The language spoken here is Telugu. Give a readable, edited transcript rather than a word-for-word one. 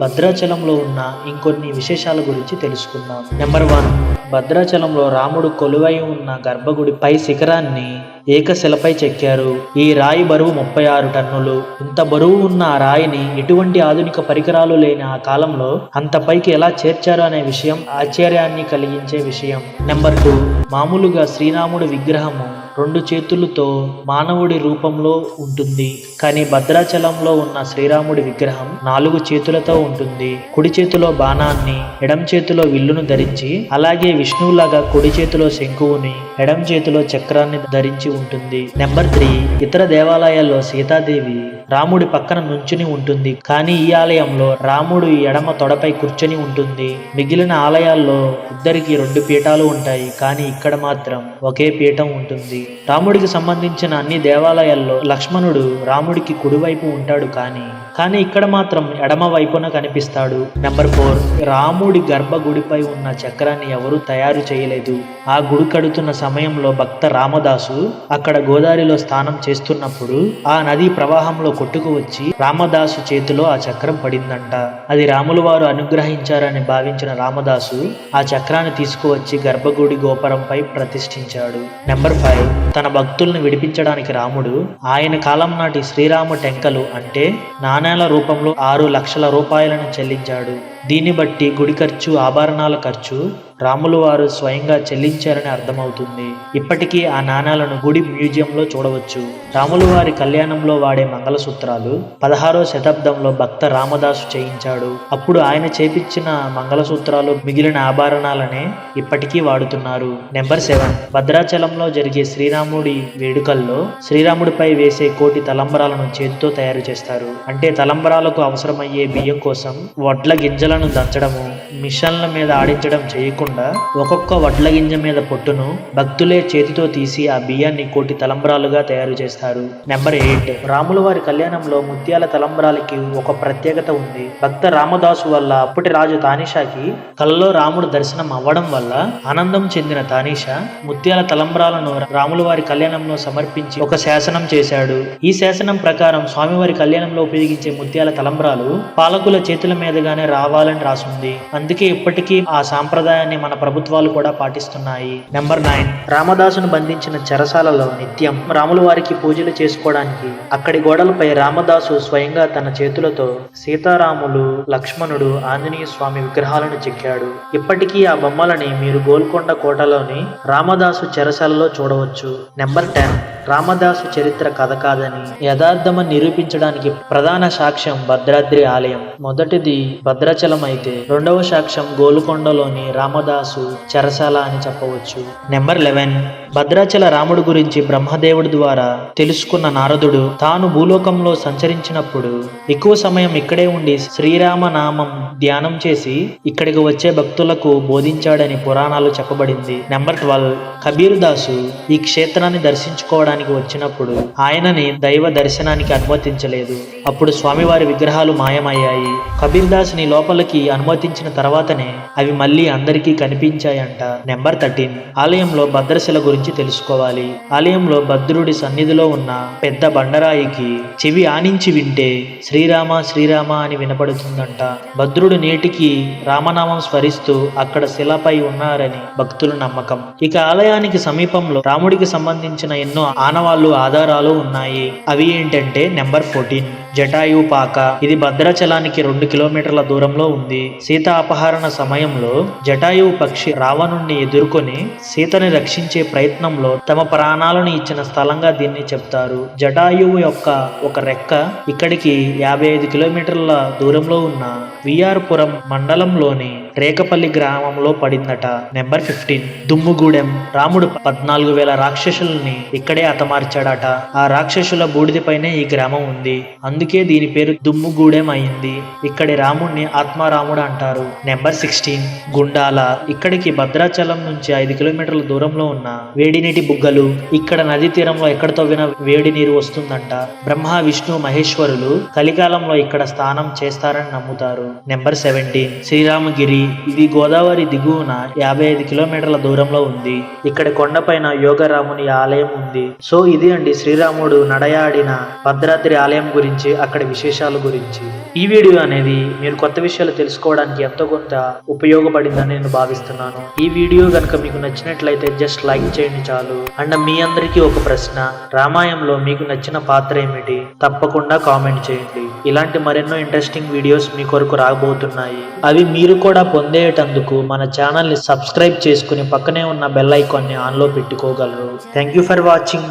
భద్రాచలంలో ఉన్న ఇంకొన్ని విశేషాల గురించి తెలుసుకుందాం. నెంబర్ 1, భద్రాచలంలో రాముడు కొలువై ఉన్న గర్భగుడి పై శిఖరాన్ని ఏకశిలపై చెక్కారు. ఈ రాయి బరువు 36 టన్నులు. ఇంత బరువు ఉన్న ఆ రాయిని ఎటువంటి ఆధునిక పరికరాలు లేని ఆ కాలంలో అంత పైకి ఎలా చేర్చారు అనే విషయం ఆశ్చర్యాన్ని కలిగించే విషయం. నెంబర్ 2, మామూలుగా శ్రీరాముడి విగ్రహము 2 చేతులతో మానవుడి రూపంలో ఉంటుంది. కానీ భద్రాచలంలో ఉన్న శ్రీరాముడి విగ్రహం 4 చేతులతో ఉంటుంది. కుడి చేతిలో బాణాన్ని, ఎడం చేతిలో విల్లును ధరించి, అలాగే విష్ణువులాగా కుడి చేతిలో శంకువుని, ఎడం చేతిలో చక్రాన్ని ధరించి ఉంటుంది. నెంబర్ 3, ఇతర దేవాలయాల్లో సీతాదేవి రాముడి పక్కన నుంచుని ఉంటుంది. కానీ ఈ ఆలయంలో రాముడు ఎడమ తొడపై కూర్చొని ఉంటుంది. మిగిలిన ఆలయాల్లో ఇద్దరికి 2 పీఠాలు ఉంటాయి. కానీ ఇక్కడ మాత్రం ఒకే పీఠం ఉంటుంది. రాముడికి సంబంధించిన అన్ని దేవాలయాల్లో లక్ష్మణుడు రాముడికి కుడివైపు ఉంటాడు. కానీ ఇక్కడ మాత్రం ఎడమ వైపున కనిపిస్తాడు. నెంబర్ 4, రాముడి గర్భగుడిపై ఉన్న చక్రాన్ని ఎవరూ తయారు చేయలేదు. ఆ గుడి కడుతున్న సమయంలో భక్త రామదాసు అక్కడ గోదావరిలో స్నానం చేస్తున్నప్పుడు ఆ నదీ ప్రవాహంలో కొట్టుకు వచ్చి రామదాసు చేతిలో ఆ చక్రం పడిందంట. అది రాములు వారు అనుగ్రహించారని భావించిన రామదాసు ఆ చక్రాన్ని తీసుకువచ్చి గర్భగుడి గోపురంపై ప్రతిష్ఠించాడు. నెంబర్ 5, తన భక్తుల్ని విడిపించడానికి రాముడు ఆయన కాలం నాటి శ్రీరామ టెంకలు అంటే నాణేల రూపంలో 6 లక్షల రూపాయలను చెల్లించాడు. దీన్ని బట్టి గుడి ఖర్చు, ఆభరణాల ఖర్చు రాములు వారు స్వయంగా చెల్లించారని అర్థమవుతుంది. ఇప్పటికీ ఆ నాణాలను గుడి మ్యూజియంలో చూడవచ్చు. రాములు వారి కళ్యాణంలో వాడే మంగళసూత్రాలు 16వ శతాబ్దంలో భక్త రామదాసు చేయించాడు. అప్పుడు ఆయన చేపించిన మంగళసూత్రాలు మిగిలిన ఆభరణాలనే ఇప్పటికీ వాడుతున్నారు. నెంబర్ 7, భద్రాచలంలో జరిగే శ్రీరాముడి వేడుకల్లో శ్రీరాముడిపై వేసే కోటి తలంబరాలను చేతితో తయారు చేస్తారు. అంటే తలంబరాలకు అవసరమయ్యే బియ్యం కోసం వడ్ల గింజలను దంచడము, మిషన్ల మీద ఆడించడం చేయకుండా ఒక్కొక్క వడ్ల గింజ మీద పొట్టును భక్తులే చేతితో తీసి ఆ బియ్యాన్ని కోటి తలంబరాలుగా తయారు చేస్తారు. నెంబర్ 8, రాముల వారి కళ్యాణంలో ముత్యాల తలంబరాలకి ఒక ప్రత్యేకత ఉంది. భక్త రామదాసు వల్ల అప్పటి రాజు తానీషాకి కలలో రాముడు దర్శనం అవ్వడం వల్ల ఆనందం చెందిన తానీషా ముత్యాల తలంబరాలను రాముల వారి కళ్యాణంలో సమర్పించి ఒక శాసనం చేశాడు. ఈ శాసనం ప్రకారం స్వామివారి కళ్యాణంలో ఉపయోగించే ముత్యాల తలంబరాలు పాలకుల చేతుల మీదుగానే రావాలని రాసుంది. అందుకే ఇప్పటికీ ఆ సాంప్రదాయాన్ని మన ప్రభుత్వాలు కూడా పాటిస్తున్నాయి. నెంబర్ 9, రామదాసును బంధించిన చెరసాలలో నిత్యం రాముల వారికి పూజలు చేసుకోవడానికి అక్కడి గోడలపై రామదాసు స్వయంగా తన చేతులతో సీతారాములు, లక్ష్మణుడు, ఆంజనేయ స్వామి విగ్రహాలను చెక్కాడు. ఇప్పటికీ ఆ బొమ్మలని మీరు గోల్కొండ కోటలోని రామదాసు చెరసాలలో చూడవచ్చు. నెంబర్ 10, రామదాసు చరిత్ర కథ కాదని యథార్థమని నిరూపించడానికి ప్రధాన సాక్ష్యం భద్రాద్రి ఆలయం. మొదటిది భద్రాచలం అయితే రెండవ సాక్ష్యం గోల్కొండలోని రామదాసు చెరసాల అని చెప్పవచ్చు. నెంబర్ 11, భద్రాచల రాముడు గురించి బ్రహ్మదేవుడి ద్వారా తెలుసుకున్న నారదుడు తాను భూలోకంలో సంచరించినప్పుడు ఎక్కువ సమయం ఇక్కడే ఉండి శ్రీరామ నామం ధ్యానం చేసి ఇక్కడికి వచ్చే భక్తులకు బోధించాడని పురాణాలు చెప్పబడింది. నెంబర్ 12, కబీర్ దాసు ఈ క్షేత్రాన్ని దర్శించుకోవడానికి వచ్చినప్పుడు ఆయనని దైవ దర్శనానికి అనుమతించలేదు. అప్పుడు స్వామివారి విగ్రహాలు మాయమయ్యాయి. కబీర్ దాస్ని లోపలికి అనుమతించిన తర్వాతనే అవి మళ్ళీ అందరికీ కనిపించాయంట. నెంబర్ 13, ఆలయంలో భద్రశిల గురించి తెలుసుకోవాలి. ఆలయంలో భద్రుడి సన్నిధిలో ఉన్న పెద్ద బండరాయికి చెవి ఆనించి వింటే శ్రీరామ శ్రీరామ అని వినపడుతుందంట. భద్రుడు నేటికి రామనామం స్మరిస్తూ అక్కడ శిలపై ఉన్నారని భక్తుల నమ్మకం. ఇక ఆలయానికి సమీపంలో రాముడికి సంబంధించిన ఎన్నో ఆనవాళ్లు, ఆధారాలు ఉన్నాయి. అవి ఏంటంటే నెంబర్ 14, జటాయు పాక. ఇది భద్రాచలానికి 2 కిలోమీటర్ల దూరంలో ఉంది. సీత అపహరణ సమయంలో జటాయువు పక్షి రావణుణ్ణి ఎదుర్కొని సీతని రక్షించే ప్రయత్నంలో తమ ప్రాణాలను ఇచ్చిన స్థలంగా దీన్ని చెప్తారు. జటాయువు యొక్క ఒక రెక్క ఇక్కడికి 55 కిలోమీటర్ల దూరంలో ఉన్న విఆర్పురం మండలంలోని రేకపల్లి గ్రామంలో పడిందట. నెంబర్ 15, దుమ్ముగూడెం. రాముడు 14,000 రాక్షసుల్ని ఇక్కడే హతమార్చాడట. ఆ రాక్షసుల బూడిదపైనే ఈ గ్రామం ఉంది. అందుకే దీని పేరు దుమ్ముగూడెం అయింది. ఇక్కడి రాముణ్ణి ఆత్మారాముడు అంటారు. నెంబర్ 16, గుండాల. ఇక్కడికి భద్రాచలం నుంచి 5 కిలోమీటర్ల దూరంలో ఉన్న వేడినీటి బుగ్గలు. ఇక్కడ నది తీరంలో ఎక్కడ తవ్విన వేడి నీరు వస్తుందంట. బ్రహ్మ, విష్ణు, మహేశ్వరులు కలికాలంలో ఇక్కడ స్నానం చేస్తారని నమ్ముతారు. నెంబర్ 17, శ్రీరామగిరి. ఇది గోదావరి దిగువన 55 కిలోమీటర్ల దూరంలో ఉంది. ఇక్కడ కొండపైన యోగరాముని ఆలయం ఉంది. సో ఇది అండి శ్రీరాముడు నడయాడిన భద్రాద్రి ఆలయం గురించి, అక్కడ విశేషాల గురించి. ఈ వీడియో అనేది మీరు కొత్త విషయాలు తెలుసుకోవడానికి ఎంతో కొంత ఉపయోగపడిందని నేను భావిస్తున్నాను. ఈ వీడియో కనుక మీకు నచ్చినట్లయితే జస్ట్ లైక్ చేయండి చాలు. అండ్ మీ అందరికీ ఒక ప్రశ్న, రామాయణంలో మీకు నచ్చిన పాత్ర ఏమిటి? తప్పకుండా కామెంట్ చేయండి. ఇలాంటి మరెన్నో ఇంట్రెస్టింగ్ వీడియోస్ మీ కొరకు రాబోతున్నాయి. అవి మీరు కూడా పొందేటందుకు మన ఛానల్ ని సబ్స్క్రైబ్ చేసుకుని పక్కనే ఉన్న బెల్ ఐకాన్ ని ఆన్ లో పెట్టుకోగలరు. Thank you for watching.